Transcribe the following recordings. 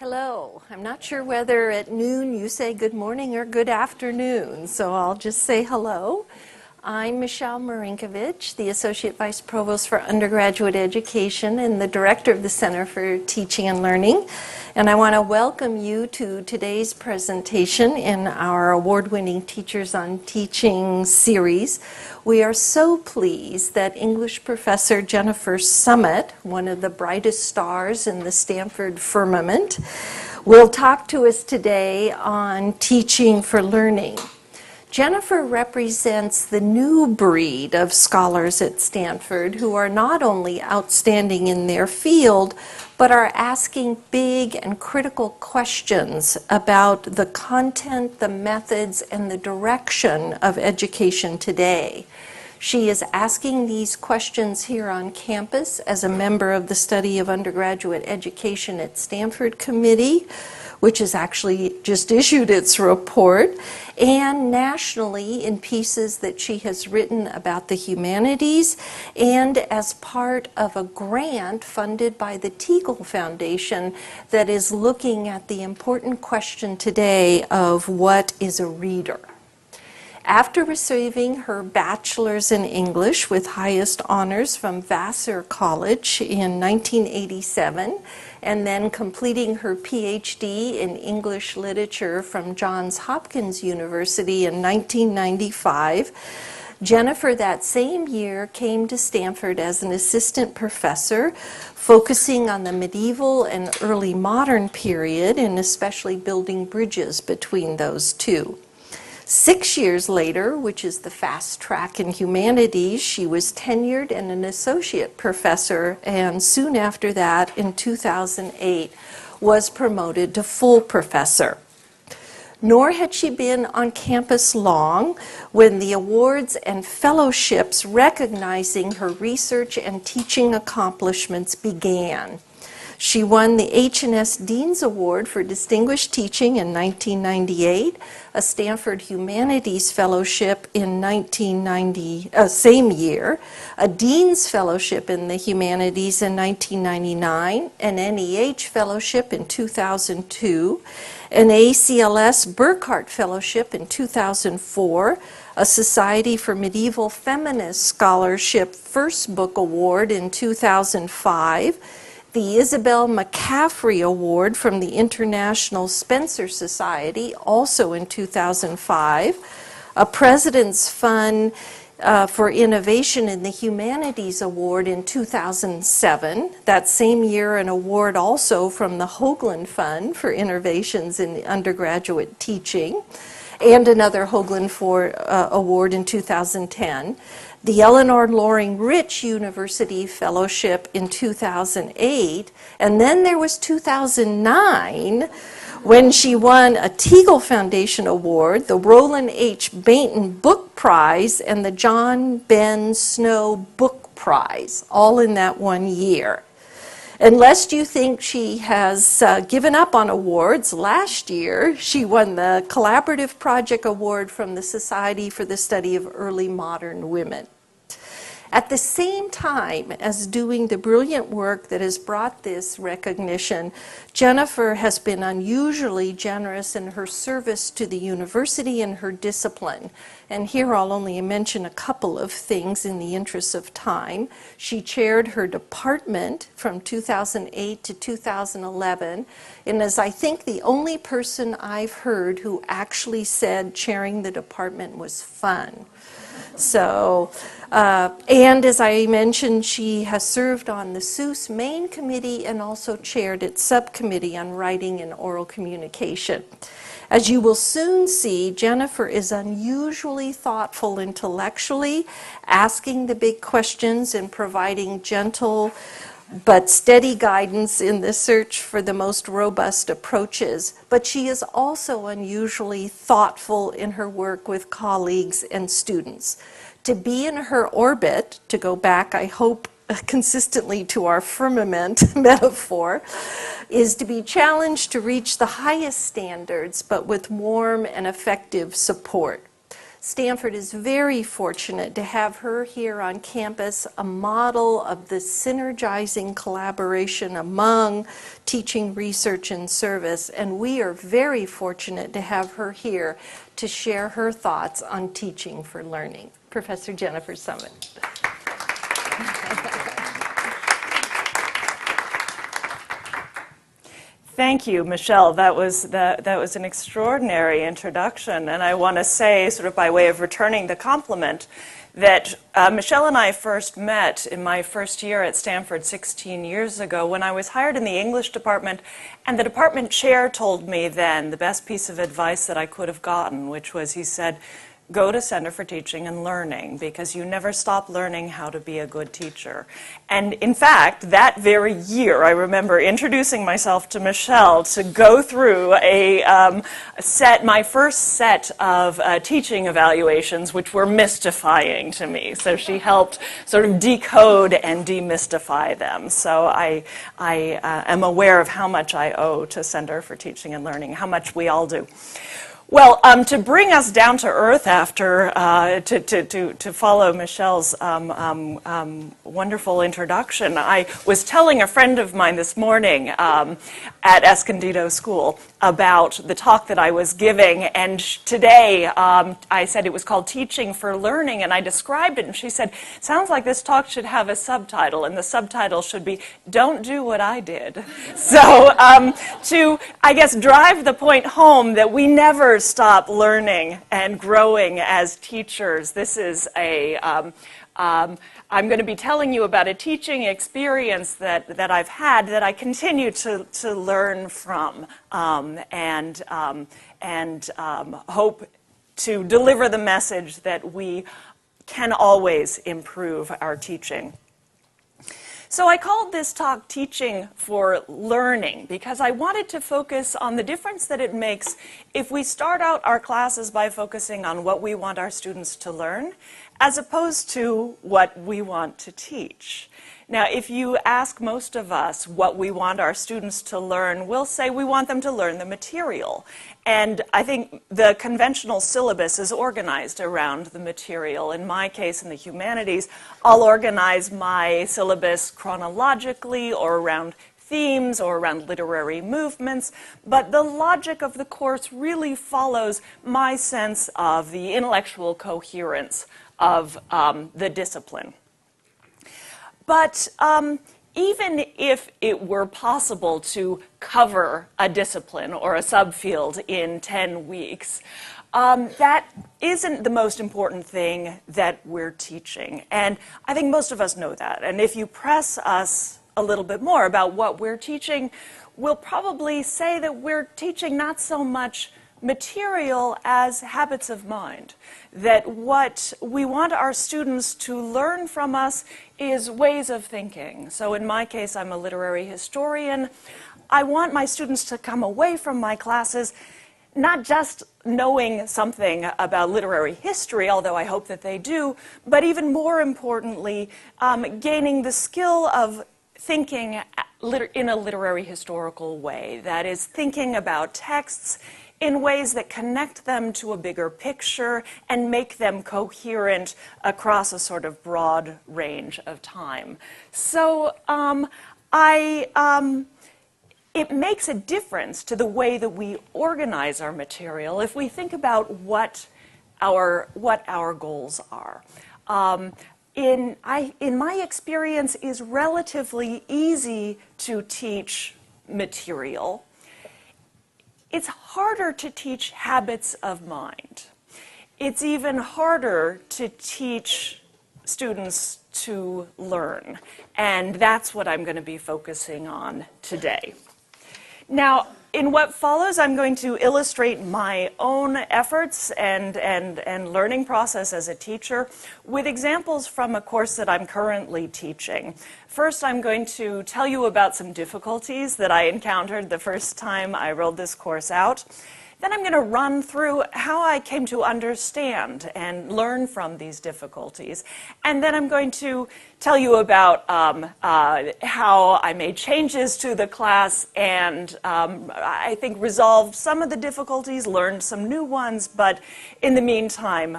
Hello. I'm not sure whether at noon you say good morning or good afternoon, so I'll just say hello. I'm Michelle Marinkovich, the Associate Vice Provost for Undergraduate Education and the Director of the Center for Teaching and Learning. And I want to welcome you to today's presentation in our award-winning Teachers on Teaching series. We are so pleased that English professor Jennifer Summit, one of the brightest stars in the Stanford firmament, will talk to us today on teaching for learning. Jennifer represents the new breed of scholars at Stanford who are not only outstanding in their field, but are asking big and critical questions about the content, the methods, and the direction of education today. She is asking these questions here on campus as a member of the Study of Undergraduate Education at Stanford Committee, which has actually just issued its report, and nationally in pieces that she has written about the humanities, and as part of a grant funded by the Teagle Foundation that is looking at the important question today of what is a reader. After receiving her bachelor's in English with highest honors from Vassar College in 1987, and then completing her PhD in English literature from Johns Hopkins University in 1995, Jennifer that same year came to Stanford as an assistant professor, focusing on the medieval and early modern period, and especially building bridges between those two. 6 years later, which is the fast track in humanities, she was tenured and an associate professor, and soon after that, in 2008, was promoted to full professor. Nor had she been on campus long when the awards and fellowships recognizing her research and teaching accomplishments began. She won the H&S Dean's Award for Distinguished Teaching in 1998, a Stanford Humanities Fellowship in same year, a Dean's Fellowship in the Humanities in 1999, an NEH Fellowship in 2002, an ACLS Burkhardt Fellowship in 2004, a Society for Medieval Feminist Scholarship First Book Award in 2005, the Isabel McCaffrey Award from the International Spencer Society, also in 2005, a President's Fund for Innovation in the Humanities Award in 2007, that same year an award also from the Hoagland Fund for Innovations in Undergraduate Teaching, and another Hoagland Award in 2010. The Eleanor Loring Rich University Fellowship in 2008, and then there was 2009 when she won a Teagle Foundation Award, the Roland H. Bainton Book Prize, and the John Ben Snow Book Prize, all in that 1 year. And lest you think she has given up on awards, last year she won the Collaborative Project Award from the Society for the Study of Early Modern Women. At the same time as doing the brilliant work that has brought this recognition, Jennifer has been unusually generous in her service to the university and her discipline. And here I'll only mention a couple of things in the interest of time. She chaired her department from 2008 to 2011, and is, I think, the only person I've heard who actually said chairing the department was fun. So, and as I mentioned, she has served on the SUSE main committee and also chaired its subcommittee on writing and oral communication. As you will soon see, Jennifer is unusually thoughtful intellectually, asking the big questions and providing gentle but steady guidance in the search for the most robust approaches. But she is also unusually thoughtful in her work with colleagues and students. To be in her orbit, to go back, I hope, consistently to our firmament metaphor, is to be challenged to reach the highest standards, but with warm and effective support. Stanford is very fortunate to have her here on campus, a model of the synergizing collaboration among teaching, research, and service. And we are very fortunate to have her here to share her thoughts on teaching for learning. Professor Jennifer Summit. Thank you, Michelle. That was an extraordinary introduction, and I want to say, sort of by way of returning the compliment, that Michelle and I first met in my first year at Stanford 16 years ago when I was hired in the English department, and the department chair told me then the best piece of advice that I could have gotten, which was, he said, go to Center for Teaching and Learning, because you never stop learning how to be a good teacher. And in fact, that very year, I remember introducing myself to Michelle to go through my first set of teaching evaluations, which were mystifying to me. So she helped sort of decode and demystify them. So I am aware of how much I owe to Center for Teaching and Learning, how much we all do. Well, to bring us down to earth after, to follow Michelle's wonderful introduction, I was telling a friend of mine this morning at Escondido School about the talk that I was giving, and today I said it was called Teaching for Learning, and I described it, and she said, sounds like this talk should have a subtitle, and the subtitle should be, Don't Do What I Did. So to, I guess, drive the point home that we never stop learning and growing as teachers. This is I'm going to be telling you about a teaching experience that I've had that I continue to learn from and hope to deliver the message that we can always improve our teaching. So I called this talk Teaching for Learning because I wanted to focus on the difference that it makes if we start out our classes by focusing on what we want our students to learn, as opposed to what we want to teach. Now, if you ask most of us what we want our students to learn, we'll say we want them to learn the material. And I think the conventional syllabus is organized around the material. In my case, in the humanities, I'll organize my syllabus chronologically or around themes or around literary movements, but the logic of the course really follows my sense of the intellectual coherence of the discipline. But even if it were possible to cover a discipline or a subfield in 10 weeks, that isn't the most important thing that we're teaching. And I think most of us know that. And if you press us a little bit more about what we're teaching, we'll probably say that we're teaching not so much material as habits of mind. That what we want our students to learn from us is ways of thinking. So in my case, I'm a literary historian. I want my students to come away from my classes not just knowing something about literary history, although I hope that they do, but even more importantly, gaining the skill of thinking in a literary historical way. That is, thinking about texts in ways that connect them to a bigger picture and make them coherent across a sort of broad range of time. So it makes a difference to the way that we organize our material if we think about what our goals are. In my experience, is relatively easy to teach material. It's harder to teach habits of mind. It's even harder to teach students to learn. And that's what I'm going to be focusing on today. Now, in what follows, I'm going to illustrate my own efforts and learning process as a teacher with examples from a course that I'm currently teaching. First, I'm going to tell you about some difficulties that I encountered the first time I rolled this course out. Then I'm going to run through how I came to understand and learn from these difficulties. And then I'm going to tell you about how I made changes to the class and I think resolved some of the difficulties, learned some new ones, but in the meantime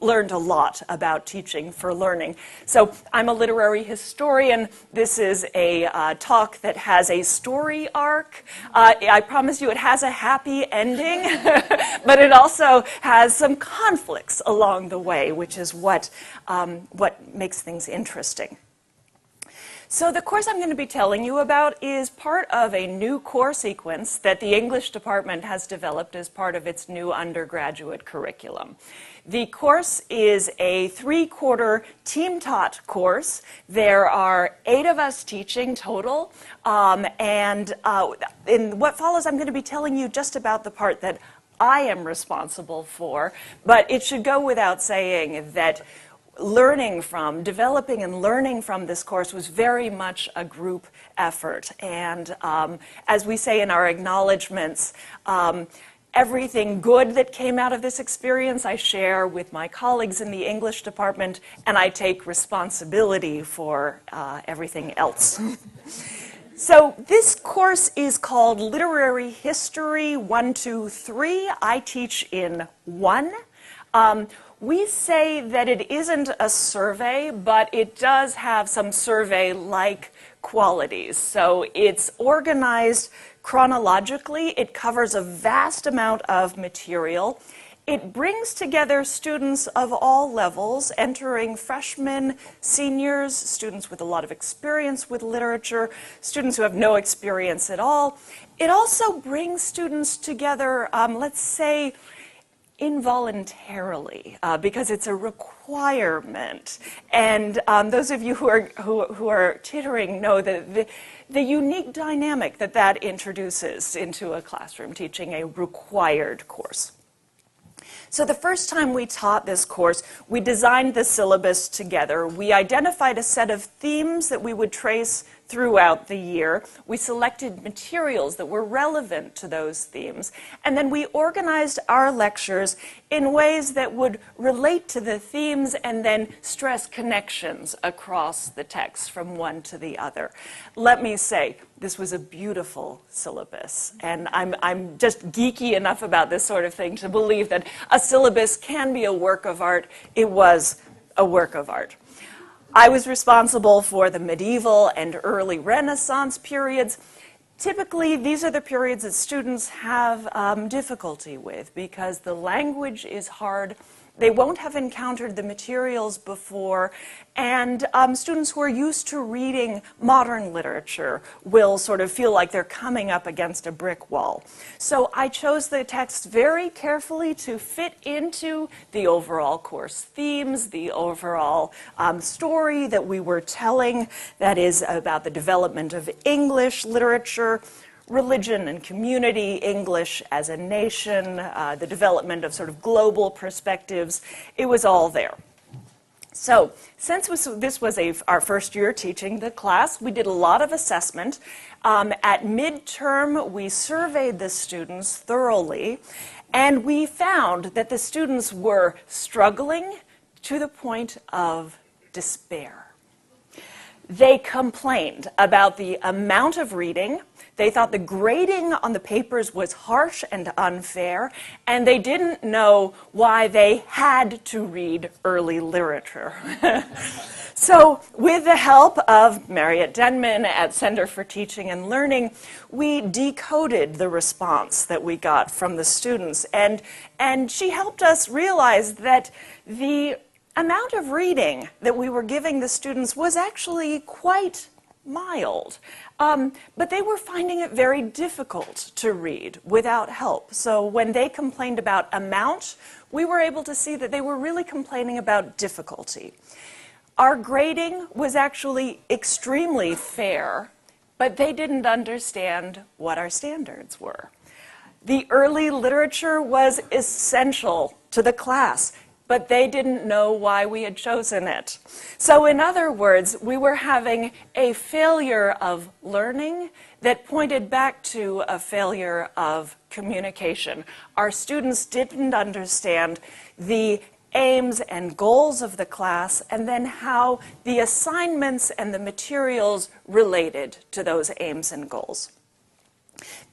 learned a lot about teaching for learning. So I'm a literary historian. This is a talk that has a story arc. I promise you it has a happy ending, but it also has some conflicts along the way, which is what makes things interesting. So the course I'm going to be telling you about is part of a new core sequence that the English department has developed as part of its new undergraduate curriculum. The course is a 3-quarter team-taught course. There are 8 of us teaching total, and in what follows I'm going to be telling you just about the part that I am responsible for, but it should go without saying that developing and learning from this course was very much a group effort. And as we say in our acknowledgments, everything good that came out of this experience I share with my colleagues in the English department, and I take responsibility for everything else. So this course is called Literary History 1, 2, 3. I teach in 1. We say that it isn't a survey, but it does have some survey-like qualities. So it's organized chronologically. It covers a vast amount of material. It brings together students of all levels, entering freshmen, seniors, students with a lot of experience with literature, students who have no experience at all. It also brings students together, let's say, involuntarily, because it's a requirement. And those of you who are tittering know that the unique dynamic that introduces into a classroom, teaching a required course. So the first time we taught this course, we designed the syllabus together. We identified a set of themes that we would trace throughout the year. We selected materials that were relevant to those themes. And then we organized our lectures in ways that would relate to the themes and then stress connections across the text from one to the other. Let me say, this was a beautiful syllabus. And I'm just geeky enough about this sort of thing to believe that a syllabus can be a work of art. It was a work of art. I was responsible for the medieval and early Renaissance periods. Typically, these are the periods that students have difficulty with because the language is hard. They won't have encountered the materials before, and students who are used to reading modern literature will sort of feel like they're coming up against a brick wall. So I chose the text very carefully to fit into the overall course themes, the overall story that we were telling, that is about the development of English literature, religion and community, English as a nation, the development of sort of global perspectives. It was all there. So since this was our first year teaching the class, we did a lot of assessment. At midterm, we surveyed the students thoroughly, and we found that the students were struggling to the point of despair. They complained about the amount of reading. They thought the grading on the papers was harsh and unfair, and they didn't know why they had to read early literature. So with the help of Marriott Denman at Center for Teaching and Learning, we decoded the response that we got from the students, and she helped us realize that the amount of reading that we were giving the students was actually quite mild. But they were finding it very difficult to read without help. So when they complained about amount, we were able to see that they were really complaining about difficulty. Our grading was actually extremely fair, but they didn't understand what our standards were. The early literature was essential to the class. but they didn't know why we had chosen it. So in other words, we were having a failure of learning that pointed back to a failure of communication. Our students didn't understand the aims and goals of the class, and then how the assignments and the materials related to those aims and goals.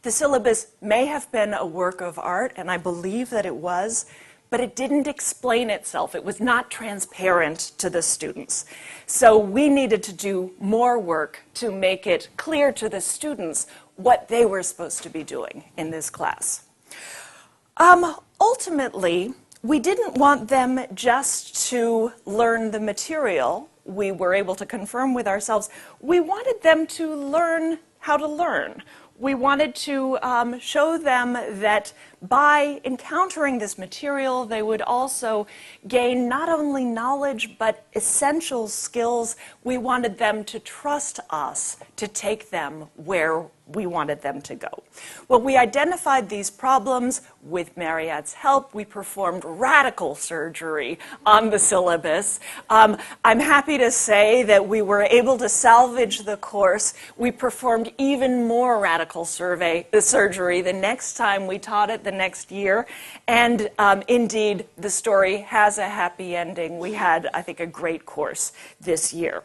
The syllabus may have been a work of art, and I believe that it was, but it didn't explain itself. It was not transparent to the students. So we needed to do more work to make it clear to the students what they were supposed to be doing in this class. Ultimately, we didn't want them just to learn the material. We were able to confirm with ourselves. We wanted them to learn how to learn. We wanted to show them that by encountering this material, they would also gain not only knowledge, but essential skills. We wanted them to trust us to take them where we wanted them to go. Well, we identified these problems with Marriott's help. We performed radical surgery on the syllabus. I'm happy to say that we were able to salvage the course. We performed even more radical surgery the next time we taught it the next year. And indeed, the story has a happy ending. We had, I think, a great course this year.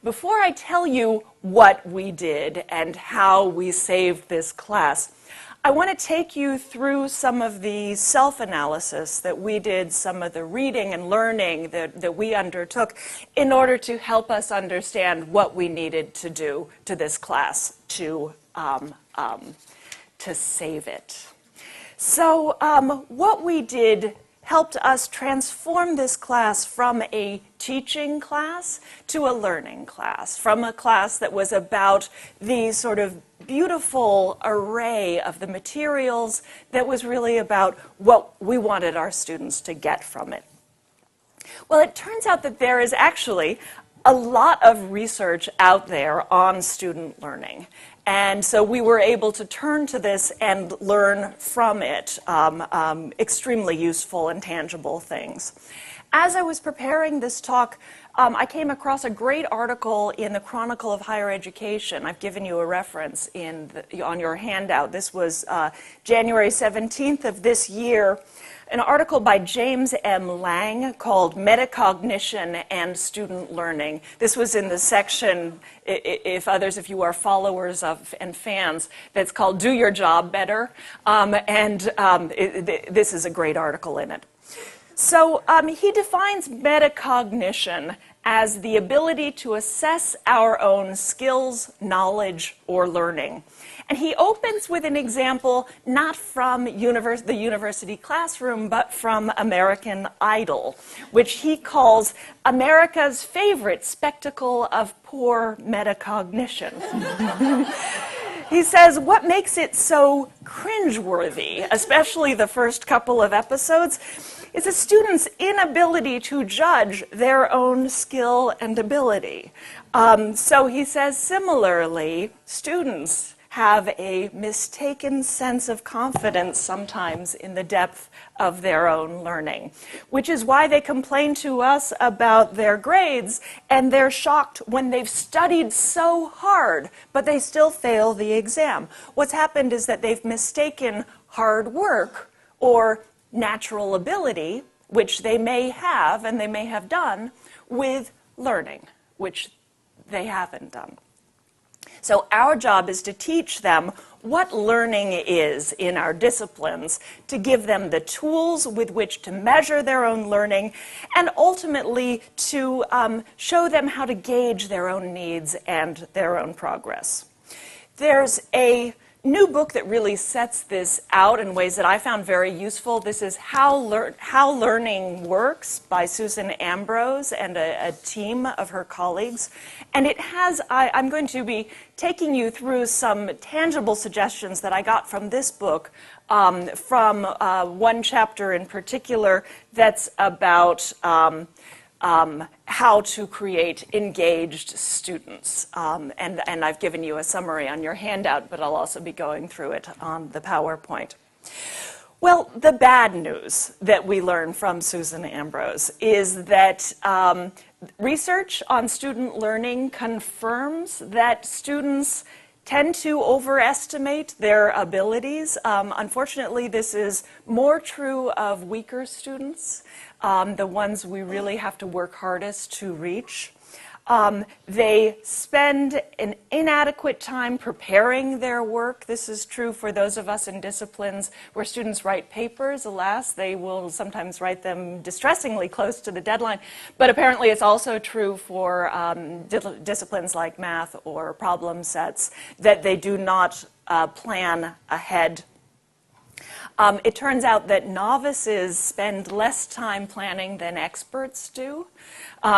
Before I tell you what we did and how we saved this class, I want to take you through some of the self-analysis that we did, some of the reading and learning that we undertook in order to help us understand what we needed to do to this class to save it. So what we did helped us transform this class from a teaching class to a learning class, from a class that was about the sort of beautiful array of the materials that was really about what we wanted our students to get from it. Well, it turns out that there is actually a lot of research out there on student learning. And so we were able to turn to this and learn from it extremely useful and tangible things. As I was preparing this talk, I came across a great article in the Chronicle of Higher Education. I've given you a reference on your handout. This was January 17th of this year. An article by James M. Lang called Metacognition and Student Learning. This was in the section, if you are followers of and fans, that's called Do Your Job Better. This is a great article in it. So he defines metacognition as the ability to assess our own skills, knowledge, or learning. And he opens with an example not from the university classroom, but from American Idol, which he calls America's favorite spectacle of poor metacognition. He says, what makes it so cringeworthy, especially the first couple of episodes, is a student's inability to judge their own skill and ability. So he says, similarly, students have a mistaken sense of confidence sometimes in the depth of their own learning, which is why they complain to us about their grades, and they're shocked when they've studied so hard, but they still fail the exam. What's happened is that they've mistaken hard work or natural ability, which they may have and they may have done, with learning, which they haven't done. So our job is to teach them what learning is in our disciplines, to give them the tools with which to measure their own learning, and ultimately to show them how to gauge their own needs and their own progress. There's a new book that really sets this out in ways that I found very useful. This is How Learning Works by Susan Ambrose and a team of her colleagues. And it has, I'm going to be taking you through some tangible suggestions that I got from this book, from one chapter in particular that's about how to create engaged students. And I've given you a summary on your handout, but I'll also be going through it on the PowerPoint. Well, the bad news that we learn from Susan Ambrose is that research on student learning confirms that students tend to overestimate their abilities. Unfortunately, this is more true of weaker students, the ones we really have to work hardest to reach. They spend an inadequate time preparing their work. This is true for those of us in disciplines where students write papers. Alas, they will sometimes write them distressingly close to the deadline. But apparently it's also true for disciplines like math or problem sets that they do not plan ahead. It turns out that novices spend less time planning than experts do.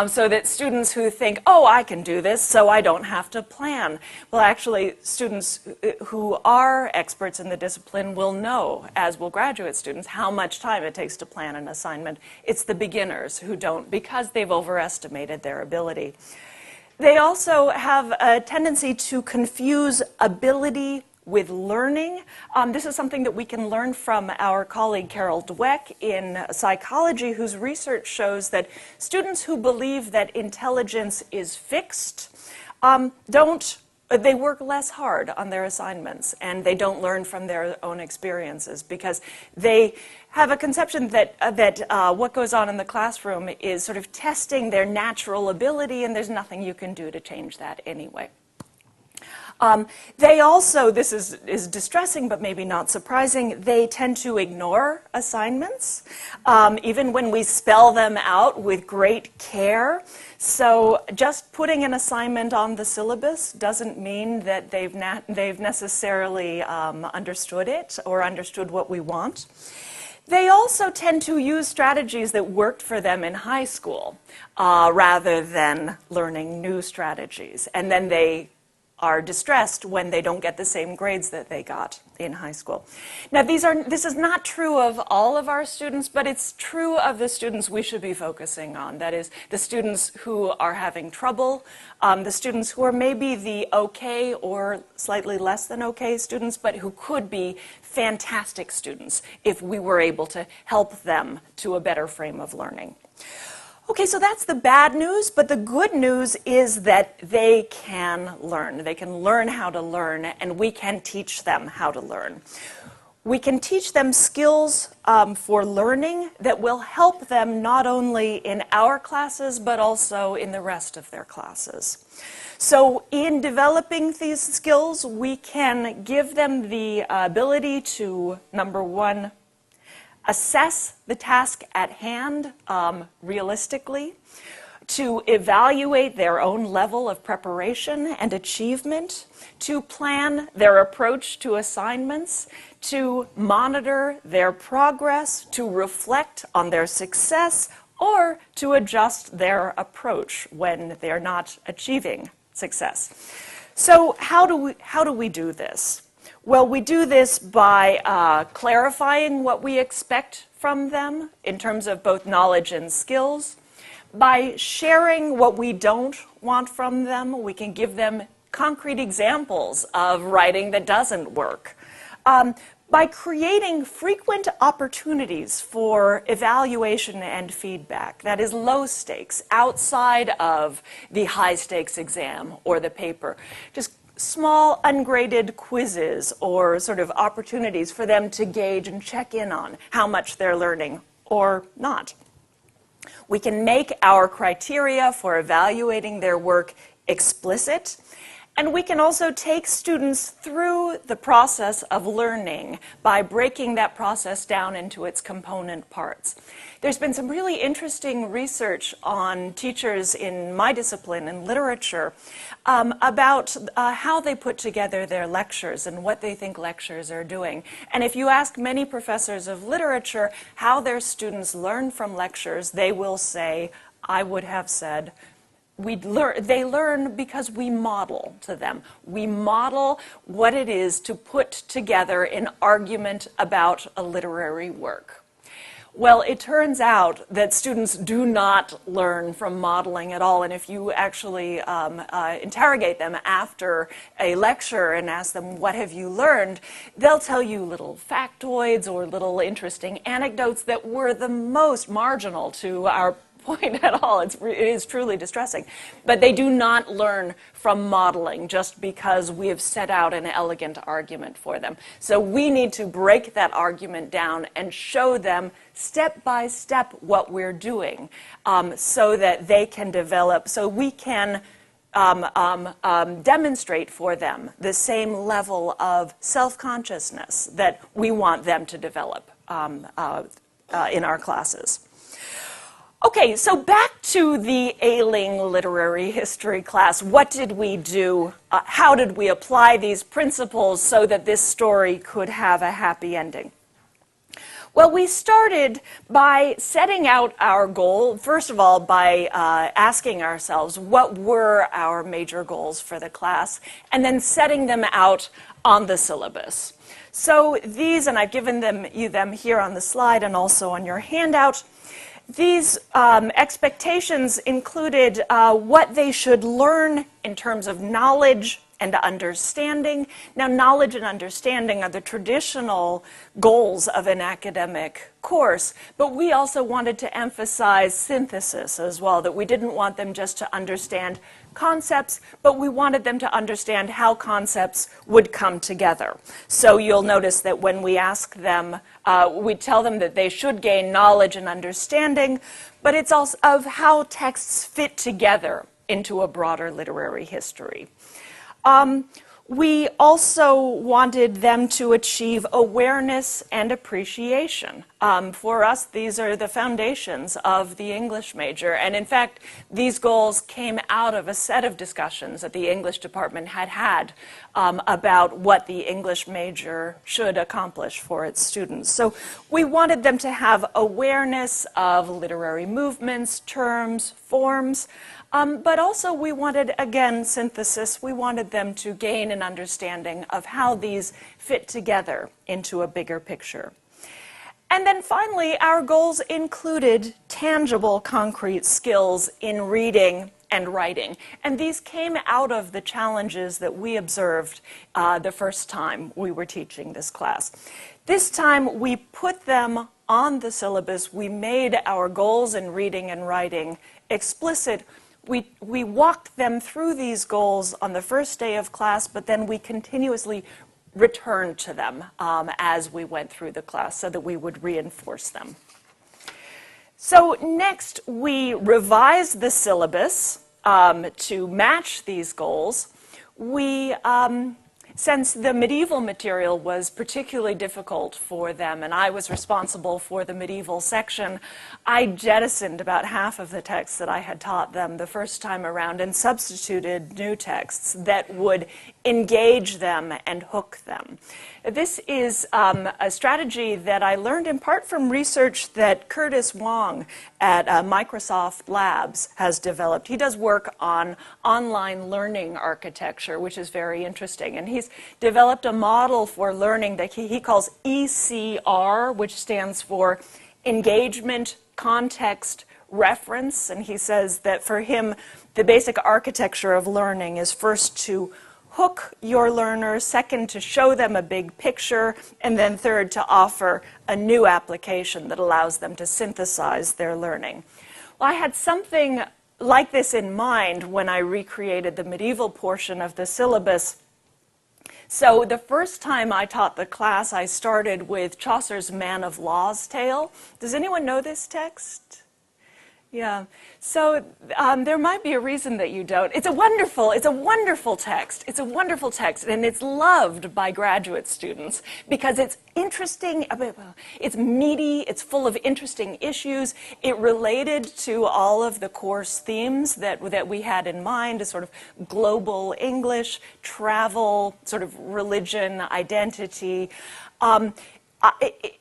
So that students who think, oh, I can do this, so I don't have to plan. Well, actually, students who are experts in the discipline will know, as will graduate students, how much time it takes to plan an assignment. It's the beginners who don't, because they've overestimated their ability. They also have a tendency to confuse ability with learning. This is something that we can learn from our colleague Carol Dweck in psychology, whose research shows that students who believe that intelligence is fixed they work less hard on their assignments, and they don't learn from their own experiences because they have a conception that what goes on in the classroom is sort of testing their natural ability, and there's nothing you can do to change that anyway. They also, this is distressing but maybe not surprising, they tend to ignore assignments, even when we spell them out with great care. So just putting an assignment on the syllabus doesn't mean that they've necessarily understood it or understood what we want. They also tend to use strategies that worked for them in high school rather than learning new strategies. And then they are distressed when they don't get the same grades that they got in high school. Now, this is not true of all of our students, but it's true of the students we should be focusing on. That is, the students who are having trouble, the students who are maybe the okay or slightly less than okay students, but who could be fantastic students if we were able to help them to a better frame of learning. Okay, so that's the bad news, but the good news is that they can learn. They can learn how to learn, and we can teach them how to learn. We can teach them skills for learning that will help them not only in our classes, but also in the rest of their classes. So in developing these skills, we can give them the ability to, number one, assess the task at hand realistically, to evaluate their own level of preparation and achievement, to plan their approach to assignments, to monitor their progress, to reflect on their success, or to adjust their approach when they're not achieving success. So how do we do this? Well, we do this by clarifying what we expect from them in terms of both knowledge and skills. By sharing what we don't want from them, we can give them concrete examples of writing that doesn't work. By creating frequent opportunities for evaluation and feedback, that is low stakes, outside of the high stakes exam or the paper. Just small ungraded quizzes or sort of opportunities for them to gauge and check in on how much they're learning or not. We can make our criteria for evaluating their work explicit, and we can also take students through the process of learning by breaking that process down into its component parts. There's been some really interesting research on teachers in my discipline, in literature, about how they put together their lectures and what they think lectures are doing. And if you ask many professors of literature how their students learn from lectures, they will say, I would have said, they learn because we model to them. We model what it is to put together an argument about a literary work. Well, it turns out that students do not learn from modeling at all. And if you actually interrogate them after a lecture and ask them, what have you learned? They'll tell you little factoids or little interesting anecdotes that were the most marginal to our point at all. It is truly distressing. But they do not learn from modeling just because we have set out an elegant argument for them. So we need to break that argument down and show them step by step what we're doing so that they can develop, so we can demonstrate for them the same level of self-consciousness that we want them to develop in our classes. Okay, so back to the Ailing literary history class. What did we do? How did we apply these principles so that this story could have a happy ending? Well, we started by setting out our goal, first of all, by asking ourselves what were our major goals for the class, and then setting them out on the syllabus. So these, and I've given you them here on the slide and also on your handout. These expectations included what they should learn in terms of knowledge and understanding. Now, knowledge and understanding are the traditional goals of an academic course, but we also wanted to emphasize synthesis as well, that we didn't want them just to understand concepts, but we wanted them to understand how concepts would come together. So you'll notice that when we ask them, we tell them that they should gain knowledge and understanding, but it's also of how texts fit together into a broader literary history. We also wanted them to achieve awareness and appreciation. For us, these are the foundations of the English major. And in fact, these goals came out of a set of discussions that the English department had about what the English major should accomplish for its students. So we wanted them to have awareness of literary movements, terms, forms, but also we wanted, again, synthesis. We wanted them to gain an understanding of how these fit together into a bigger picture. And then finally, our goals included tangible, concrete skills in reading and writing. And these came out of the challenges that we observed the first time we were teaching this class. This time, we put them on the syllabus. We made our goals in reading and writing explicit. We walked them through these goals on the first day of class, but then we continuously returned to them as we went through the class so that we would reinforce them. So next, we revised the syllabus to match these goals. Since the medieval material was particularly difficult for them, and I was responsible for the medieval section, I jettisoned about half of the texts that I had taught them the first time around and substituted new texts that would engage them and hook them. This is a strategy that I learned in part from research that Curtis Wong at Microsoft Labs has developed. He does work on online learning architecture, which is very interesting. And he's developed a model for learning that he calls ECR, which stands for Engagement, Context, Reference. And he says that for him, the basic architecture of learning is first to hook your learners, second, to show them a big picture, and then third, to offer a new application that allows them to synthesize their learning. Well, I had something like this in mind when I recreated the medieval portion of the syllabus. So the first time I taught the class, I started with Chaucer's Man of Law's Tale. Does anyone know this text? Yeah, so there might be a reason that you don't. It's a wonderful text. It's a wonderful text, and it's loved by graduate students because it's interesting, it's meaty, it's full of interesting issues. It related to all of the course themes that we had in mind, a sort of global English, travel, sort of religion, identity.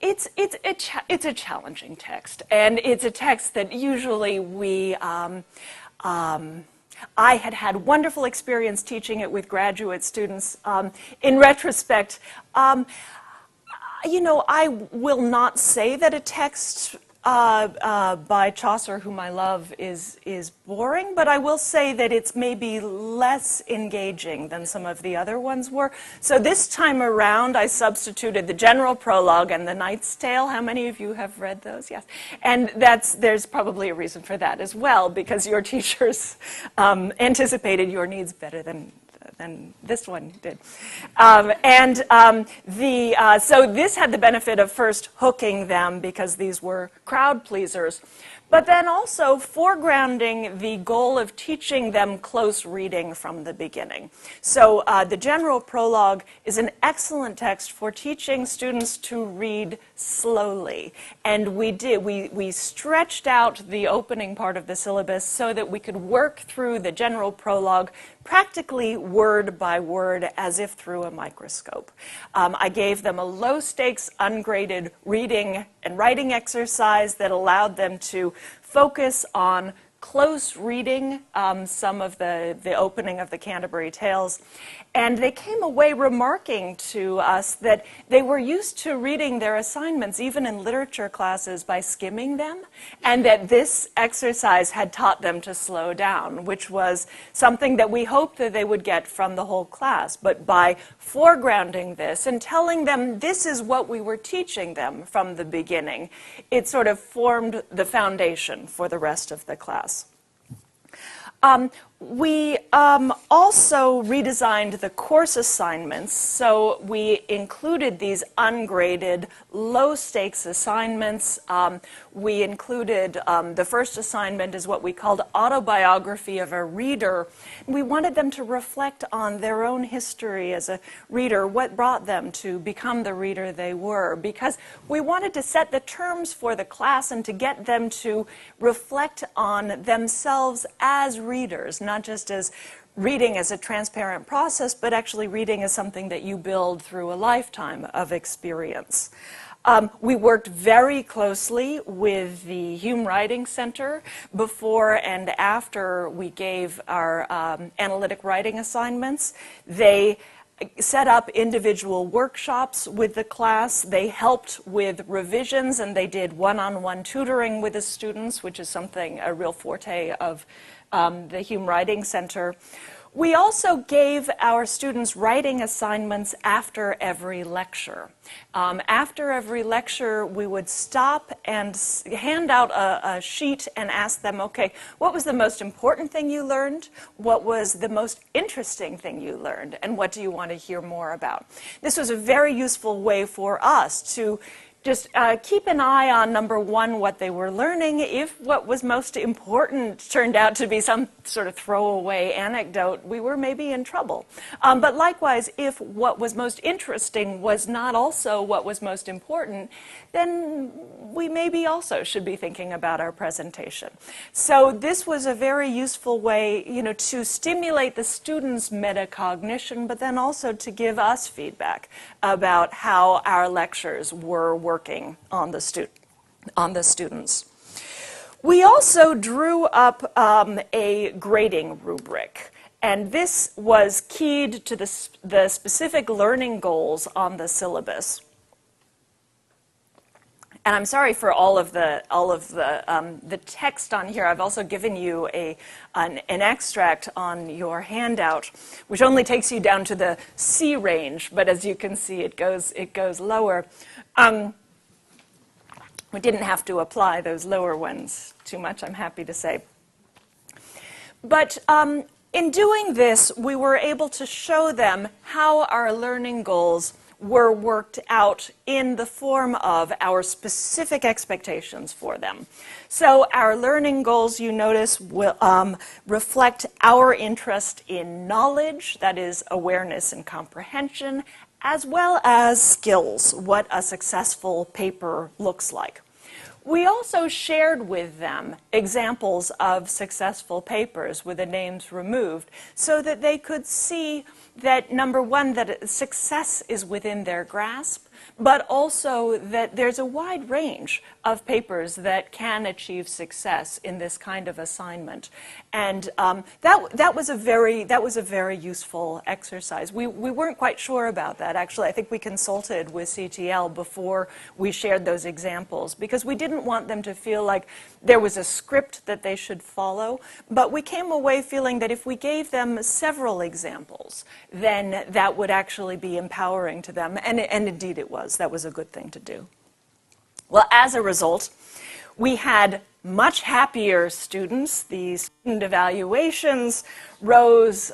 It's a challenging text, and it's a text that usually I had wonderful experience teaching it with graduate students. In retrospect, You know, I will not say that a text by Chaucer, whom I love, is boring, but I will say that it's maybe less engaging than some of the other ones were. So this time around, I substituted the general prologue and the Knight's Tale. How many of you have read those? Yes. And there's probably a reason for that as well, because your teachers anticipated your needs better than this one did. So this had the benefit of first hooking them because these were crowd pleasers, but then also foregrounding the goal of teaching them close reading from the beginning. So the general prologue is an excellent text for teaching students to read slowly. And we stretched out the opening part of the syllabus so that we could work through the general prologue practically word by word, as if through a microscope. I gave them a low-stakes, ungraded reading and writing exercise that allowed them to focus on close reading some of the opening of the Canterbury Tales. And they came away remarking to us that they were used to reading their assignments, even in literature classes, by skimming them, and that this exercise had taught them to slow down, which was something that we hoped that they would get from the whole class. But by foregrounding this and telling them this is what we were teaching them from the beginning, it sort of formed the foundation for the rest of the class. We also redesigned the course assignments, so we included these ungraded, low-stakes assignments. We included the first assignment is what we called Autobiography of a Reader. We wanted them to reflect on their own history as a reader, what brought them to become the reader they were, because we wanted to set the terms for the class and to get them to reflect on themselves as readers, not just as reading as a transparent process, but actually reading as something that you build through a lifetime of experience. We worked very closely with the Hume Writing Center before and after we gave our analytic writing assignments. They set up individual workshops with the class. They helped with revisions, and they did one-on-one tutoring with the students, which is something, a real forte of the Hume Writing Center. We also gave our students writing assignments after every lecture. After every lecture, we would stop and hand out a sheet and ask them, okay, what was the most important thing you learned? What was the most interesting thing you learned? And what do you want to hear more about? This was a very useful way for us to just keep an eye on, number one, what they were learning. If what was most important turned out to be some sort of throwaway anecdote, we were maybe in trouble. But likewise, if what was most interesting was not also what was most important, then we maybe also should be thinking about our presentation. So this was a very useful way, to stimulate the students' metacognition, but then also to give us feedback about how our lectures were working on the students. We also drew up a grading rubric, and this was keyed to the specific learning goals on the syllabus. And I'm sorry for all of the text on here. I've also given you an extract on your handout, which only takes you down to the C range, but as you can see, it goes lower. We didn't have to apply those lower ones too much, I'm happy to say. But in doing this, we were able to show them how our learning goals were worked out in the form of our specific expectations for them. So our learning goals, you notice, will reflect our interest in knowledge, that is, awareness and comprehension, as well as skills, what a successful paper looks like. We also shared with them examples of successful papers with the names removed so that they could see that, number one, that success is within their grasp, but also that there's a wide range of papers that can achieve success in this kind of assignment. And that was a very useful exercise. We weren't quite sure about that, actually. I think we consulted with CTL before we shared those examples because we didn't want them to feel like there was a script that they should follow, but we came away feeling that if we gave them several examples, then that would actually be empowering to them, and indeed it was. That was a good thing to do. Well, as a result, we had much happier students. The student evaluations rose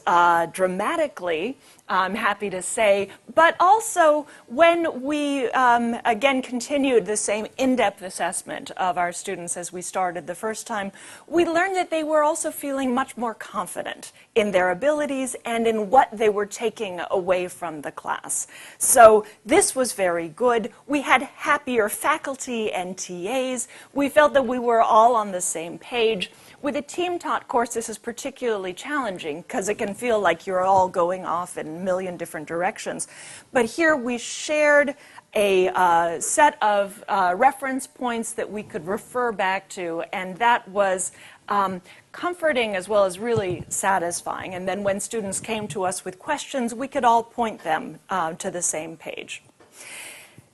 dramatically, I'm happy to say, but also when we again continued the same in-depth assessment of our students as we started the first time, we learned that they were also feeling much more confident in their abilities and in what they were taking away from the class. So this was very good. We had happier faculty and TAs. We felt that we were all on the same page. With a team-taught course, this is particularly challenging because it can feel like you're all going off in a million different directions. But here we shared a set of reference points that we could refer back to, and that was comforting as well as really satisfying. And then when students came to us with questions, we could all point them to the same page.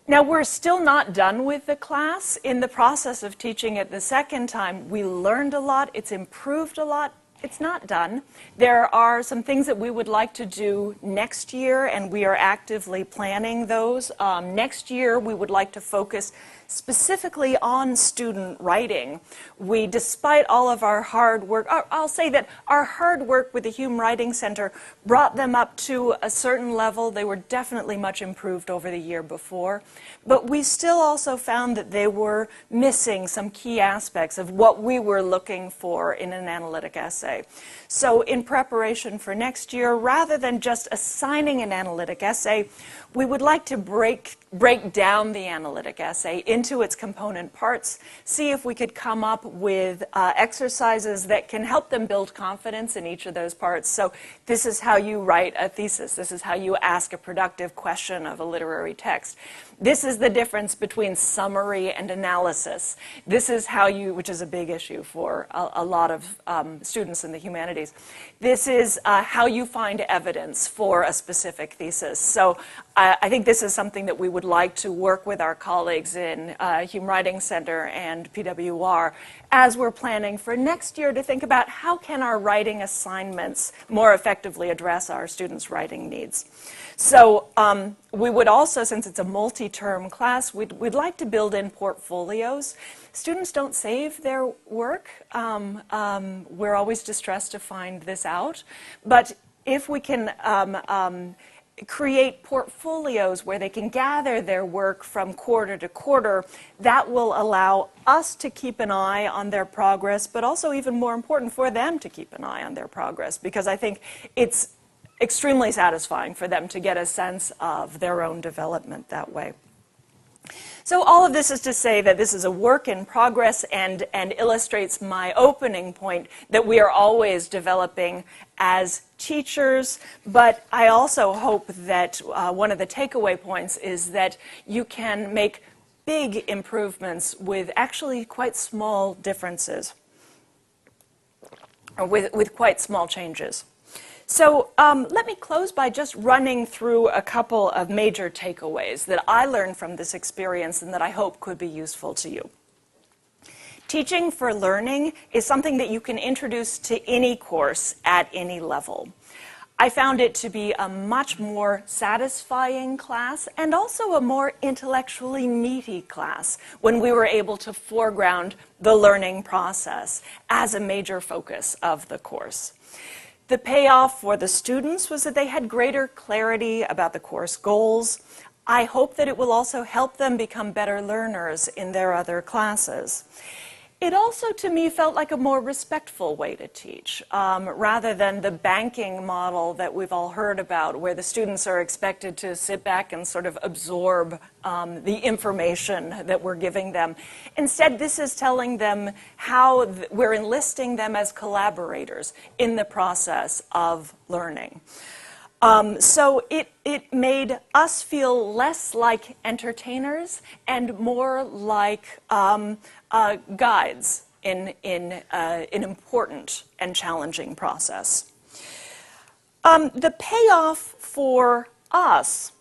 Now, we're still not done with the class. In the process of teaching it the second time, we learned a lot. It's improved a lot. It's not done. There are some things that we would like to do next year, and we are actively planning those. Next year, we would like to focus specifically on student writing. We, despite all of our hard work, I'll say that our hard work with the Hume Writing Center brought them up to a certain level. They were definitely much improved over the year before. But we still also found that they were missing some key aspects of what we were looking for in an analytic essay. So in preparation for next year, rather than just assigning an analytic essay, we would like to break down the analytic essay into its component parts, see if we could come up with exercises that can help them build confidence in each of those parts. So this is how you write a thesis. This is how you ask a productive question of a literary text. This is the difference between summary and analysis. This is how you, which is a big issue for a lot of students in the humanities. This is how you find evidence for a specific thesis. So I think this is something that we would like to work with our colleagues in Hume Writing Center and PWR as we're planning for next year to think about how can our writing assignments more effectively address our students' writing needs. So we would also, since it's a multi-term class, we'd like to build in portfolios. Students don't save their work. We're always distressed to find this out. But if we can create portfolios where they can gather their work from quarter to quarter, that will allow us to keep an eye on their progress, but also even more important for them to keep an eye on their progress, because I think it's extremely satisfying for them to get a sense of their own development that way. So all of this is to say that this is a work in progress and illustrates my opening point that we are always developing as teachers, but I also hope that one of the takeaway points is that you can make big improvements with actually quite small differences, or with quite small changes. So let me close by just running through a couple of major takeaways that I learned from this experience and that I hope could be useful to you. Teaching for learning is something that you can introduce to any course at any level. I found it to be a much more satisfying class and also a more intellectually meaty class when we were able to foreground the learning process as a major focus of the course. The payoff for the students was that they had greater clarity about the course goals. I hope that it will also help them become better learners in their other classes. It also, to me, felt like a more respectful way to teach, rather than the banking model that we've all heard about, where the students are expected to sit back and sort of absorb the information that we're giving them. Instead, this is telling them how we're enlisting them as collaborators in the process of learning. So it made us feel less like entertainers and more like guides in an important and challenging process. The payoff for us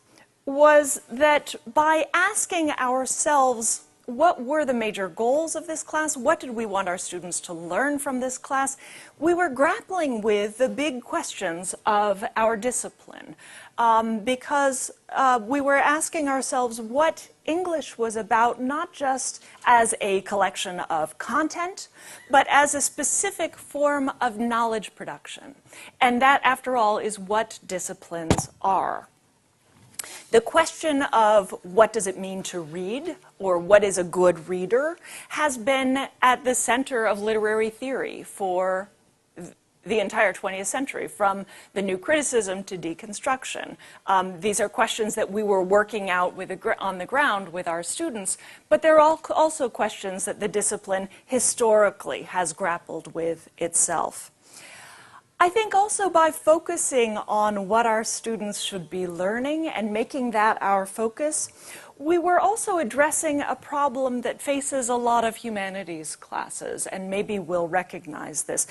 was that by asking ourselves what were the major goals of this class, what did we want our students to learn from this class, we were grappling with the big questions of our discipline, because we were asking ourselves what English was about, not just as a collection of content, but as a specific form of knowledge production. And that, after all, is what disciplines are. The question of what does it mean to read, or what is a good reader, has been at the center of literary theory for the entire 20th century, from the new criticism to deconstruction. These are questions that we were working out on the ground with our students, but they're also questions that the discipline historically has grappled with itself. I think also by focusing on what our students should be learning and making that our focus, we were also addressing a problem that faces a lot of humanities classes, and maybe we'll recognize this.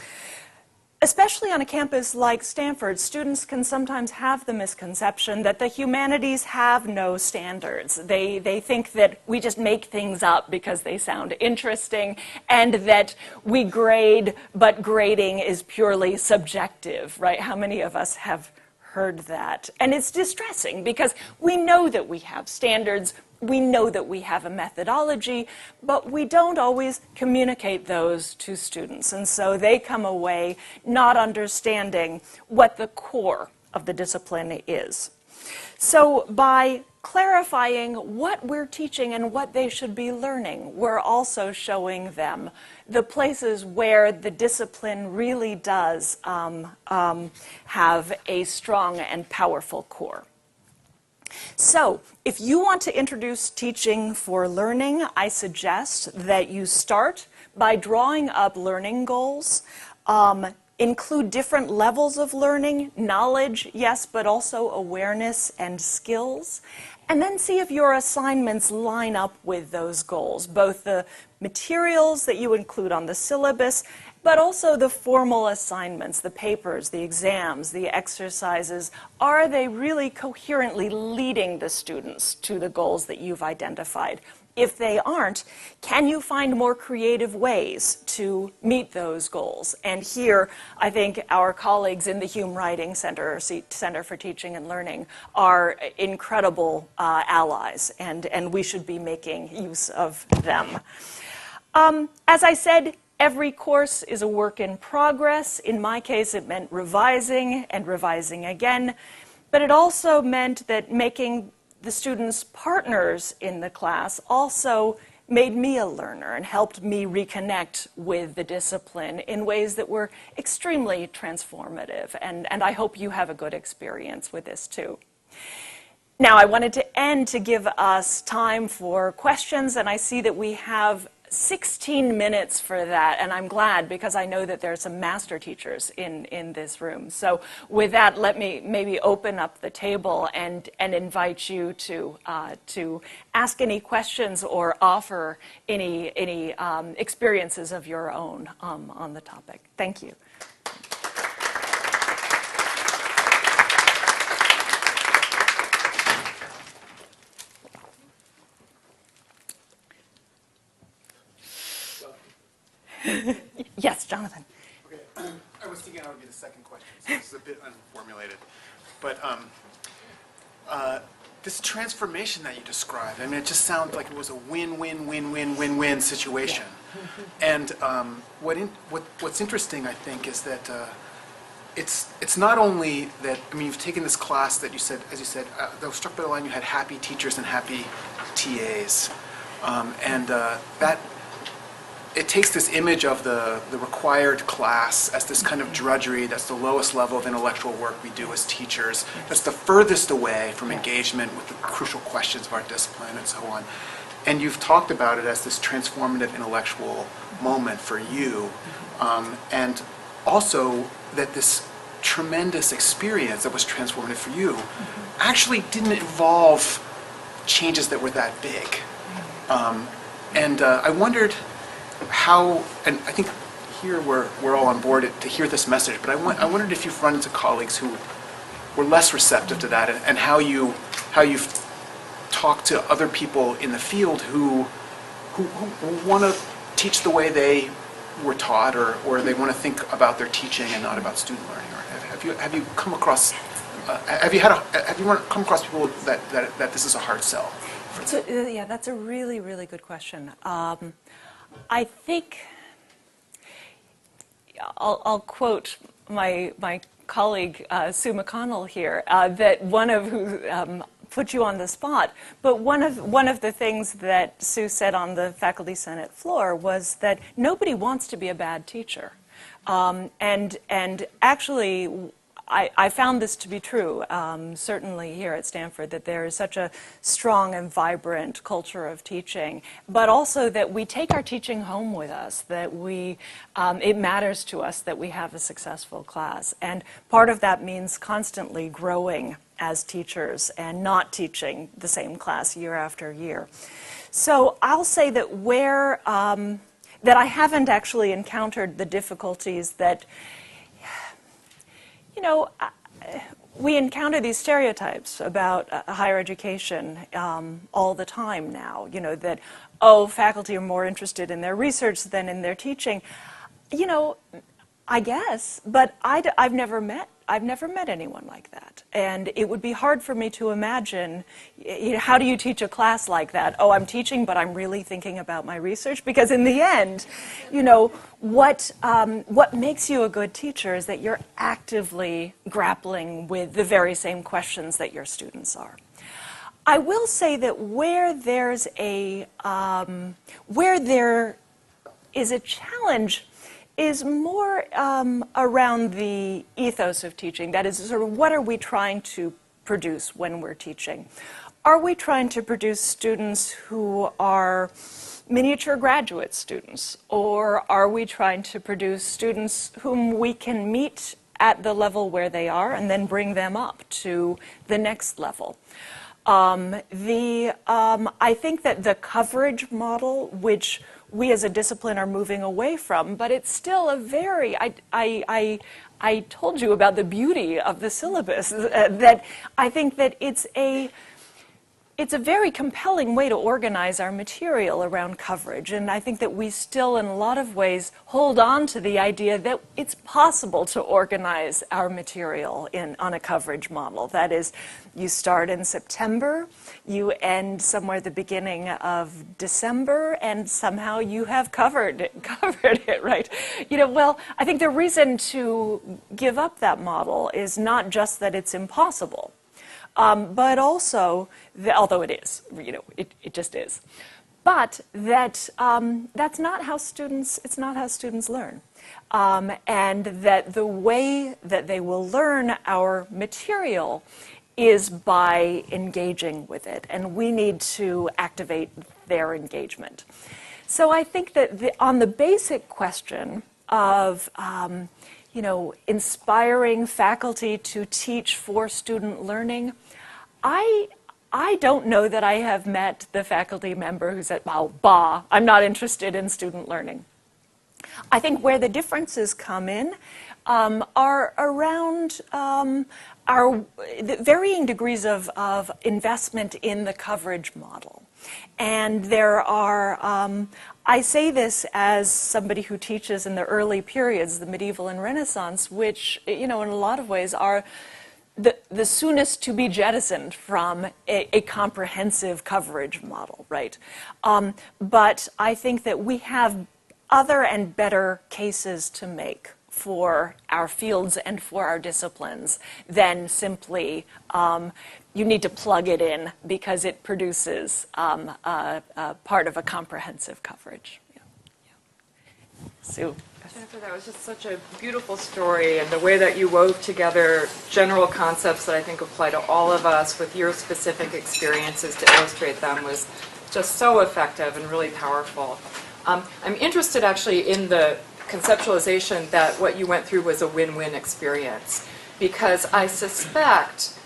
Especially on a campus like Stanford, students can sometimes have the misconception that the humanities have no standards. They think that we just make things up because they sound interesting, and that we grade, but grading is purely subjective, right? How many of us have heard that? And it's distressing because we know that we have standards, we know that we have a methodology, but we don't always communicate those to students. And so they come away not understanding what the core of the discipline is. So by clarifying what we're teaching and what they should be learning, we're also showing them the places where the discipline really does have a strong and powerful core. So, if you want to introduce teaching for learning, I suggest that you start by drawing up learning goals. Include different levels of learning, knowledge, yes, but also awareness and skills. And then see if your assignments line up with those goals, both the materials that you include on the syllabus, but also the formal assignments, the papers, the exams, the exercises. Are they really coherently leading the students to the goals that you've identified? If they aren't, can you find more creative ways to meet those goals? And here, I think our colleagues in the Hume Writing Center, or Center for Teaching and Learning, are incredible allies, and we should be making use of them. As I said, every course is a work in progress. In my case, it meant revising and revising again, but it also meant that making the students partners in the class also made me a learner and helped me reconnect with the discipline in ways that were extremely transformative. And I hope you have a good experience with this too. Now, I wanted to end to give us time for questions, and I see that we have 16 minutes for that, and I'm glad because I know that there are some master teachers in this room. So with that, let me maybe open up the table and invite you to ask any questions or offer any experiences of your own on the topic. Thank you. Yes, Jonathan. Okay, I was thinking I would be the second question, so this is a bit unformulated. But this transformation that you described, I mean, it just sounds like it was a win-win-win-win-win-win situation. Yeah. And what's interesting, I think, is that it's not only that, I mean, you've taken this class that you said, as you said, that was struck by the line, you had happy teachers and happy TAs. That it takes this image of the required class as this kind of drudgery that's the lowest level of intellectual work we do as teachers, that's the furthest away from engagement with the crucial questions of our discipline and so on. And you've talked about it as this transformative intellectual moment for you, and also that this tremendous experience that was transformative for you actually didn't involve changes that were that big. And I wondered how, and I think here we're all on board to hear this message, but I wondered if you've run into colleagues who were less receptive to that, and how you've talked to other people in the field who want to teach the way they were taught, or they want to think about their teaching and not about student learning. Or have you come across have you come across people that this is a hard sell? So, yeah, that's a really, really good question. I think I'll quote my colleague Sue McConnell here, that one of who put you on the spot. But one of the things that Sue said on the faculty senate floor was that nobody wants to be a bad teacher, and actually. I found this to be true, certainly here at Stanford, that there is such a strong and vibrant culture of teaching, but also that we take our teaching home with us, that it matters to us that we have a successful class. And part of that means constantly growing as teachers and not teaching the same class year after year. So I'll say that that I haven't actually encountered the difficulties that we encounter these stereotypes about higher education all the time now, that, faculty are more interested in their research than in their teaching. I guess, but I've never met anyone like that. And it would be hard for me to imagine, how do you teach a class like that? Oh, I'm teaching, but I'm really thinking about my research. Because in the end, what makes you a good teacher is that you're actively grappling with the very same questions that your students are. I will say that where there is a challenge is more around the ethos of teaching. That is, sort of, what are we trying to produce when we're teaching? Are we trying to produce students who are miniature graduate students? Or are we trying to produce students whom we can meet at the level where they are and then bring them up to the next level? I think that the coverage model, which we as a discipline are moving away from, but it's still a very, I told you about the beauty of the syllabus, that I think that it's a very compelling way to organize our material around coverage. And I think that we still, in a lot of ways, hold on to the idea that it's possible to organize our material on a coverage model. That is, you start in September, you end somewhere at the beginning of December, and somehow you have covered it, right? I think the reason to give up that model is not just that it's impossible, but also, although it is, it just is, but that that's not how students learn, and that the way that they will learn our material is by engaging with it, and we need to activate their engagement. So I think that on the basic question of inspiring faculty to teach for student learning, I don't know that I have met the faculty member who said, I'm not interested in student learning. I think where the differences come in are around the varying degrees of investment in the coverage model. And there are, I say this as somebody who teaches in the early periods, the medieval and Renaissance, which, in a lot of ways are the soonest to be jettisoned from a comprehensive coverage model, right? But I think that we have other and better cases to make for our fields and for our disciplines than simply you need to plug it in because it produces part of a comprehensive coverage. Sue. Jennifer, that was just such a beautiful story, and the way that you wove together general concepts that I think apply to all of us with your specific experiences to illustrate them was just so effective and really powerful. I'm interested actually in the conceptualization that what you went through was a win-win experience, because I suspect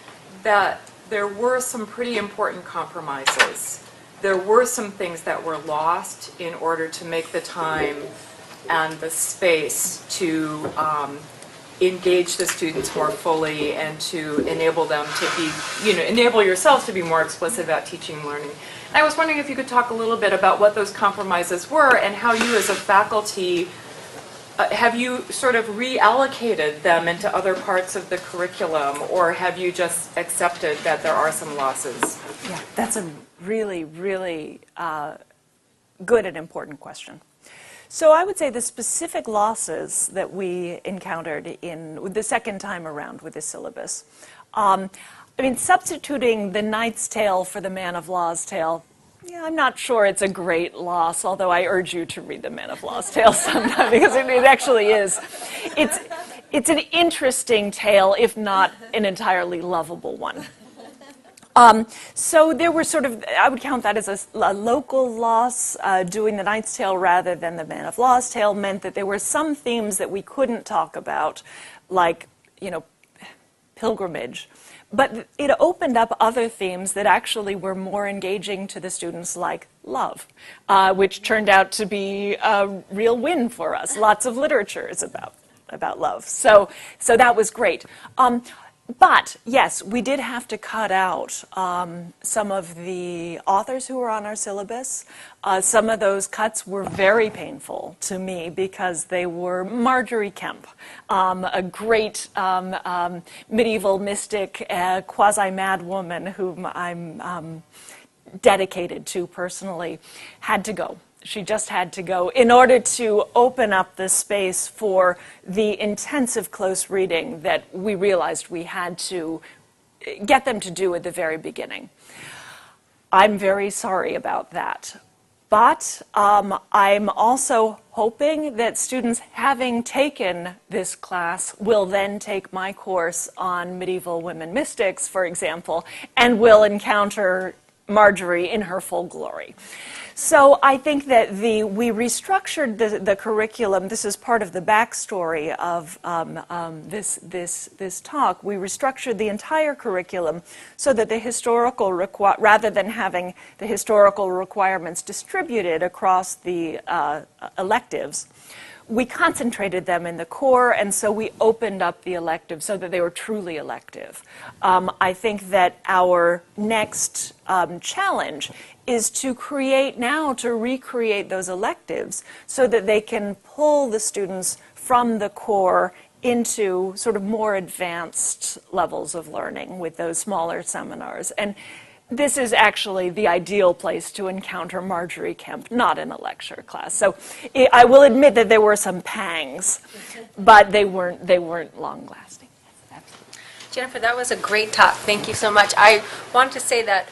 that there were some pretty important compromises. There were some things that were lost in order to make the time and the space to engage the students more fully and to enable them to be, enable yourselves to be more explicit about teaching and learning. And I was wondering if you could talk a little bit about what those compromises were and how you as a faculty, have you sort of reallocated them into other parts of the curriculum, or have you just accepted that there are some losses? Yeah, that's a really, really good and important question. So I would say the specific losses that we encountered in the second time around with this syllabus, substituting the knight's tale for the man of law's tale, yeah, I'm not sure it's a great loss, although I urge you to read the Man of Law's Tale sometime, because it actually is. It's an interesting tale, if not an entirely lovable one. So there were sort of, I would count that as a local loss. Doing the Knight's Tale rather than the Man of Law's Tale meant that there were some themes that we couldn't talk about, like, pilgrimage. But it opened up other themes that actually were more engaging to the students, like love, which turned out to be a real win for us. Lots of literature is about love. So that was great. But yes, we did have to cut out some of the authors who were on our syllabus. Some of those cuts were very painful to me because they were Marjorie Kemp, a great medieval mystic, quasi-mad woman whom I'm dedicated to personally, had to go. She just had to go in order to open up the space for the intensive close reading that we realized we had to get them to do at the very beginning. I'm very sorry about that. But I'm also hoping that students having taken this class will then take my course on medieval women mystics, for example, and will encounter Marjorie in her full glory. So I think that we restructured the curriculum. This is part of the backstory of this talk. We restructured the entire curriculum so that the historical rather than having the historical requirements distributed across the electives, we concentrated them in the core, and so we opened up the electives so that they were truly elective. I think that our next challenge is to recreate those electives so that they can pull the students from the core into sort of more advanced levels of learning with those smaller seminars. And this is actually the ideal place to encounter Marjorie Kemp, not in a lecture class. So I will admit that there were some pangs, but they weren't long-lasting. Jennifer, that was a great talk. Thank you so much. I wanted to say that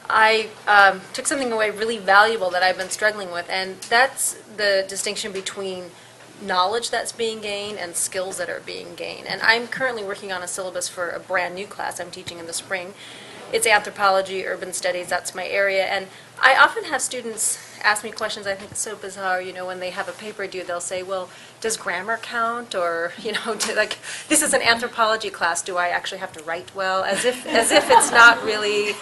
I took something away really valuable that I've been struggling with, and that's the distinction between knowledge that's being gained and skills that are being gained. And I'm currently working on a syllabus for a brand new class I'm teaching in the spring. It's anthropology, urban studies, that's my area, and I often have students ask me questions I think it's so bizarre, when they have a paper due, they'll say, well, does grammar count, or, like, this is an anthropology class, do I actually have to write well, as if it's not really,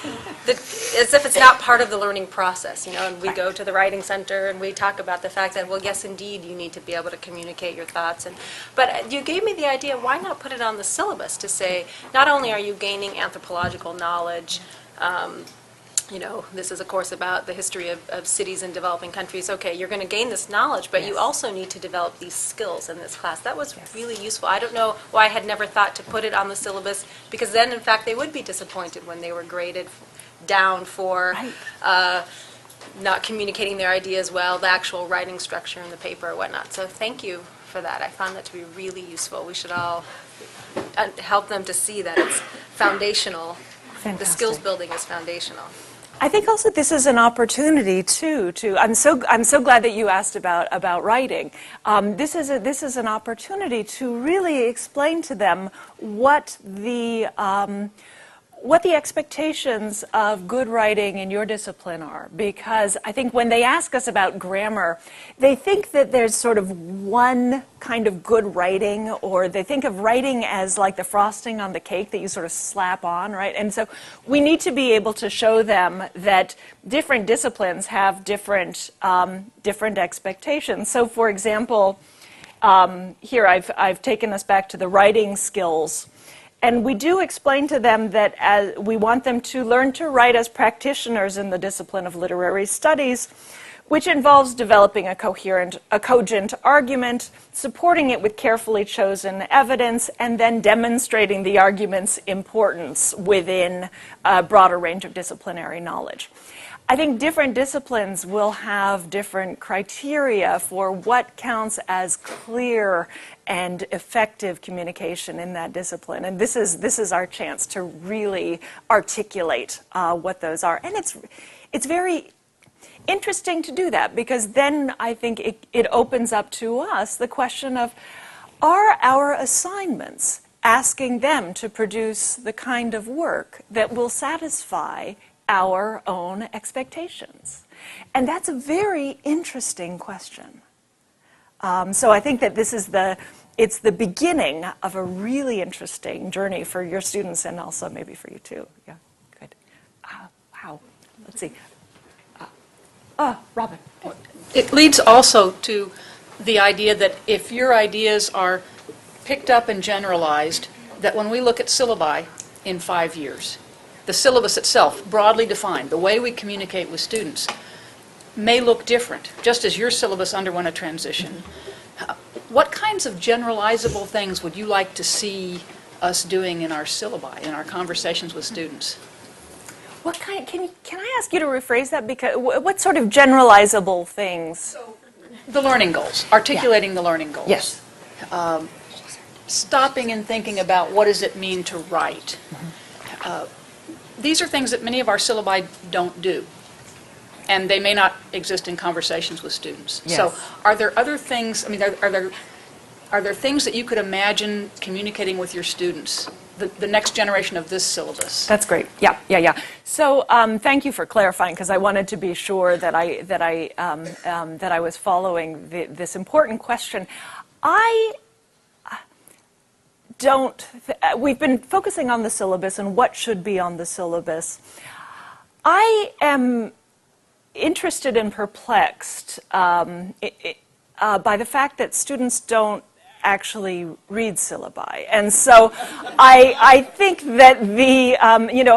as if it's not part of the learning process, and we go to the writing center and we talk about the fact that, well, yes, indeed, you need to be able to communicate your thoughts, but you gave me the idea, why not put it on the syllabus to say, not only are you gaining anthropological knowledge, this is a course about the history of cities in developing countries. Okay, you're going to gain this knowledge, but you also need to develop these skills in this class. That was really useful. I don't know why I had never thought to put it on the syllabus, because then, in fact, they would be disappointed when they were graded down for not communicating their ideas well, the actual writing structure in the paper or whatnot. So thank you for that. I found that to be really useful. We should all help them to see that it's foundational. Fantastic. The skills building is foundational. I think also this is an opportunity too. I'm so glad that you asked about writing. This is an opportunity to really explain to them what the expectations of good writing in your discipline are, because I think when they ask us about grammar, they think that there's sort of one kind of good writing, or they think of writing as like the frosting on the cake that you sort of slap on, right? And so we need to be able to show them that different disciplines have different expectations. So, for example, here I've taken us back to the writing skills. And we do explain to them that we want them to learn to write as practitioners in the discipline of literary studies, which involves developing a cogent argument, supporting it with carefully chosen evidence, and then demonstrating the argument's importance within a broader range of disciplinary knowledge. I think different disciplines will have different criteria for what counts as clear and effective communication in that discipline. And this is our chance to really articulate what those are. And it's very interesting to do that, because then I think it opens up to us the question of, are our assignments asking them to produce the kind of work that will satisfy our own expectations? And that's a very interesting question. So I think that it's the beginning of a really interesting journey for your students, and also maybe for you too. Yeah, good. Wow. Let's see. Robin. It leads also to the idea that if your ideas are picked up and generalized, that when we look at syllabi in 5 years, the syllabus itself, broadly defined, the way we communicate with students, may look different, just as your syllabus underwent a transition. What kinds of generalizable things would you like to see us doing in our syllabi, in our conversations with students? What kind? Can I ask you to rephrase that? Because what sort of generalizable things? The learning goals, articulating the learning goals. Yes. Stopping and thinking about what does it mean to write. These are things that many of our syllabi don't do, and they may not exist in conversations with students. Yes. So are there other things, I mean, are there things that you could imagine communicating with your students, the next generation of this syllabus? That's great. Yeah. So thank you for clarifying, because I wanted to be sure that I was following this important question. We've been focusing on the syllabus and what should be on the syllabus. I am interested and perplexed by the fact that students don't actually read syllabi. And so I think that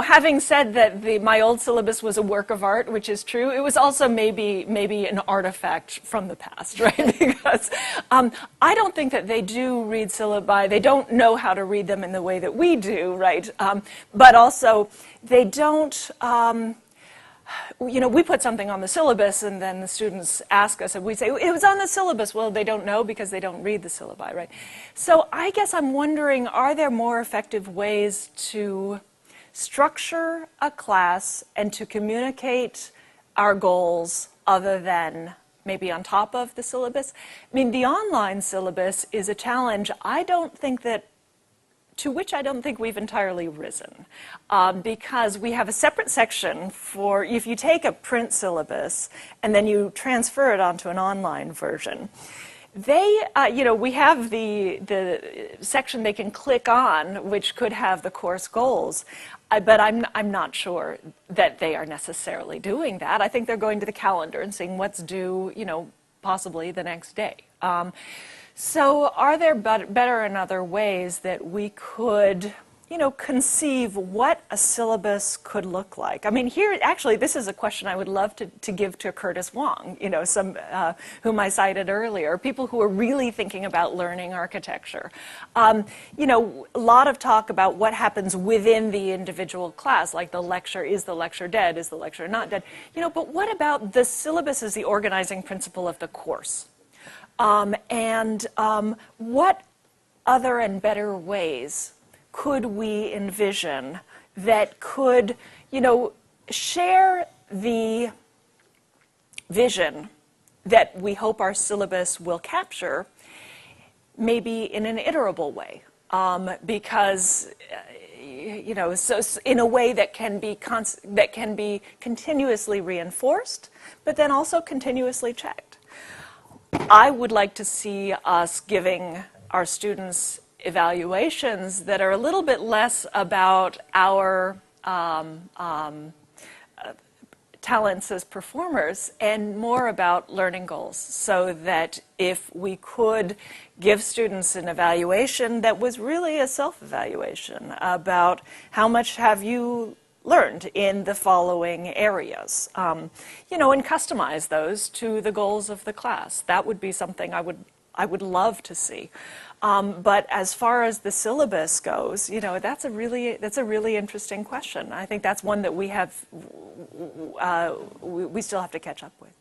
having said that my old syllabus was a work of art, which is true, it was also maybe an artifact from the past, right? Because I don't think that they do read syllabi. They don't know how to read them in the way that we do, right? But also they don't... we put something on the syllabus, and then the students ask us, and we say, it was on the syllabus. Well, they don't know because they don't read the syllabi, right? So I guess I'm wondering, are there more effective ways to structure a class and to communicate our goals other than maybe on top of the syllabus? I mean, the online syllabus is a challenge to which I don't think we've entirely risen, because we have a separate section for if you take a print syllabus and then you transfer it onto an online version. We have the section they can click on, which could have the course goals, but I'm not sure that they are necessarily doing that. I think they're going to the calendar and seeing what's due, possibly the next day. So are there better and other ways that we could, conceive what a syllabus could look like? I mean, this is a question I would love to give to Curtis Wong, whom I cited earlier, people who are really thinking about learning architecture. A lot of talk about what happens within the individual class, like the lecture, is the lecture dead, is the lecture not dead? But what about the syllabus as the organizing principle of the course? What other and better ways could we envision that could, share the vision that we hope our syllabus will capture, maybe in an iterable way, because so in a way that can be continuously reinforced, but then also continuously checked. I would like to see us giving our students evaluations that are a little bit less about our talents as performers and more about learning goals, so that if we could give students an evaluation that was really a self-evaluation about how much have you learned in the following areas, and customize those to the goals of the class. That would be something I would love to see. But as far as the syllabus goes, that's a really interesting question. I think that's one that we still have to catch up with.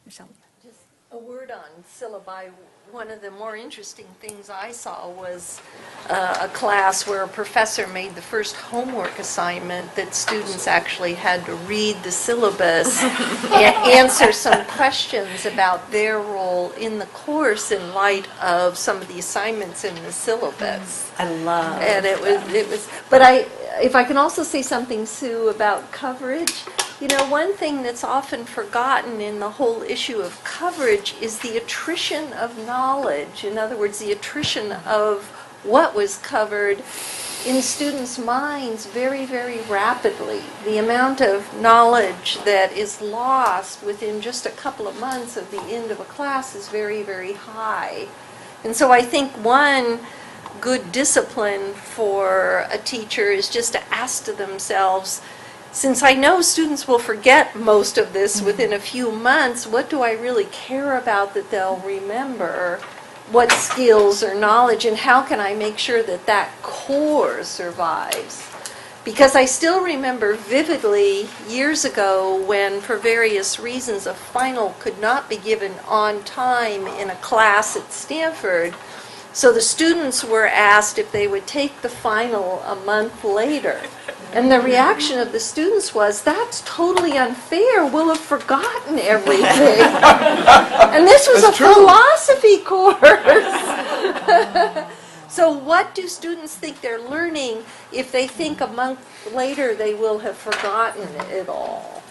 Michelle? Just a word on syllabi. One of the more interesting things I saw was a class where a professor made the first homework assignment that students actually had to read the syllabus and answer some questions about their role in the course in light of some of the assignments in the syllabus. I love And it was, but if I can also say something, Sue, about coverage. One thing that's often forgotten in the whole issue of coverage is the attrition of knowledge. In other words, the attrition of what was covered in students' minds very, very rapidly. The amount of knowledge that is lost within just a couple of months of the end of a class is very, very high. And so I think one good discipline for a teacher is just to ask to themselves, since I know students will forget most of this within a few months, what do I really care about that they'll remember? What skills or knowledge, and how can I make sure that that core survives? Because I still remember vividly years ago when, for various reasons, a final could not be given on time in a class at Stanford. So the students were asked if they would take the final a month later. And the reaction of the students was, that's totally unfair. We'll have forgotten everything. And this was a philosophy course. So what do students think they're learning if they think a month later they will have forgotten it all?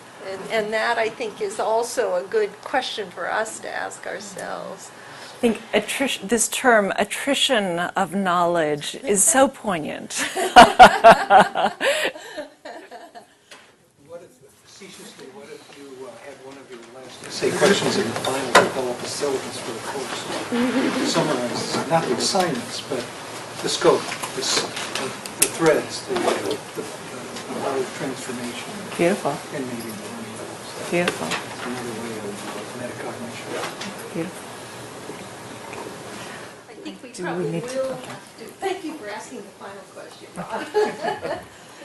And that, I think, is also a good question for us to ask ourselves. I think this term, attrition of knowledge, is so poignant. Facetiously, what if you had one of your last essay questions in the final develop a syllabus for the course? Summarize not the assignments, but the scope, the threads, the knowledge transformation. Beautiful. And maybe the learning levels. Beautiful. Another way of metacognition. Beautiful. I think we probably will have to. Thank you for asking the final question, Bob.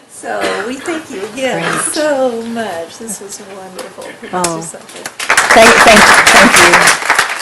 So we thank you again so much. This was wonderful. Professor Suffolk. Thank you.